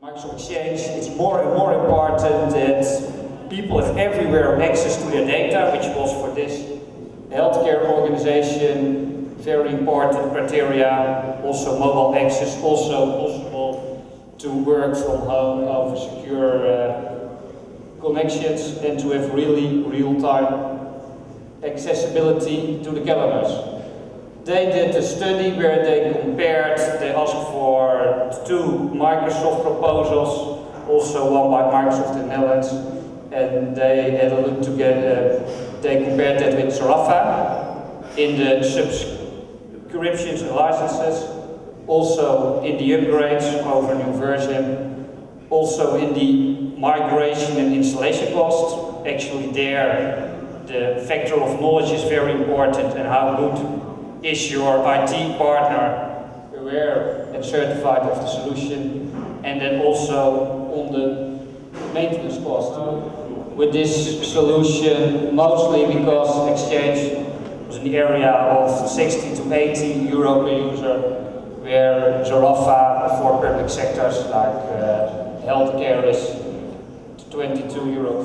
Microsoft Exchange, it's more and more important that people have everywhere access to their data, which was for this healthcare organization very important criteria. Also mobile access, also possible to work from home over secure connections and to have really real-time accessibility to the calendars. They did a study where they compared, they asked for 2 Microsoft proposals, also one by Microsoft in the Netherlands, and they had a look together. They compared that with Zarafa in the subscriptions and licenses, also in the upgrades over a new version, also in the migration and installation costs. Actually there, the factor of knowledge is very important, and how good is your IT partner aware and certified of the solution, and then also on the maintenance cost. With this solution, mostly because Exchange was in the area of 60 to 80 euro per user, where Zarafa for public sectors like healthcare is 22.50 euro.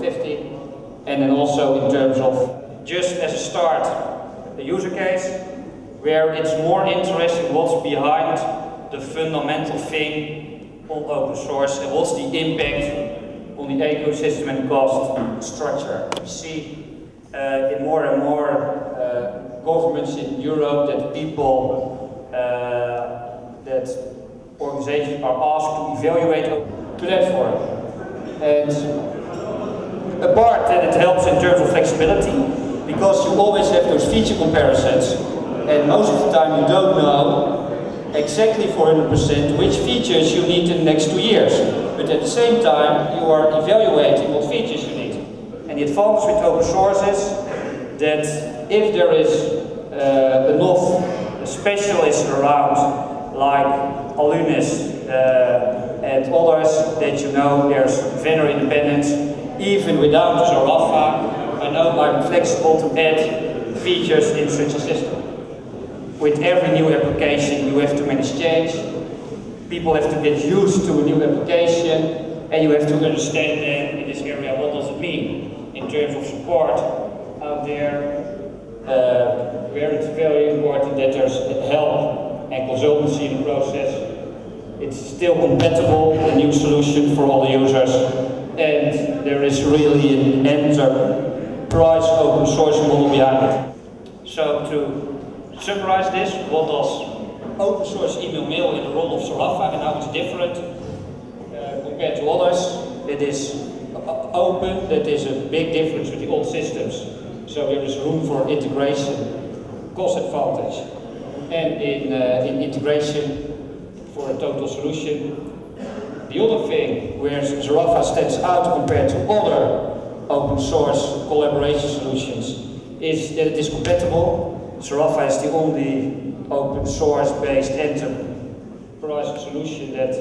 And then also in terms of, just as a start, a user case, where it's more interesting what's behind the fundamental thing on open source and what's the impact on the ecosystem and cost structure. We see in more and more governments in Europe that people, that organizations are asked to evaluate a platform. And apart that it helps in terms of flexibility, because you always have those feature comparisons, and most of the time you don't know exactly for 100% which features you need in the next 2 years. But at the same time, you are evaluating what features you need. And the advantage with open source is that if there is enough specialists around, like Alunis and others, that you know there's vendor independence, even without Zarafa, I know I'm flexible to add features in such a system. With every new application you have to manage change, people have to get used to a new application, and you have to understand then in this area what does it mean in terms of support out there, where it's very important that there's help and consultancy in the process. It's still compatible, a new solution for all the users, and there is really an enterprise open source model behind it. So to summarize this, what does open source email mail in the role of Zarafa and how it's different compared to others? It is open, that is a big difference with the old systems. So there is room for integration, cost advantage, and in integration for a total solution. The other thing where Zarafa stands out compared to other open source collaboration solutions is that it is compatible. Zarafa is the only open source based enterprise solution that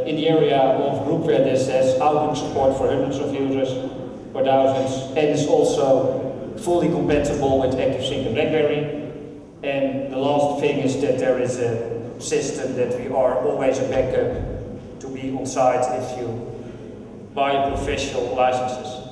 in the area of groupware that says outbound support for hundreds of users or thousands, and is also fully compatible with ActiveSync and BlackBerry. And the last thing is that there is a system that we are always a backup to be on site if you buy professional licenses.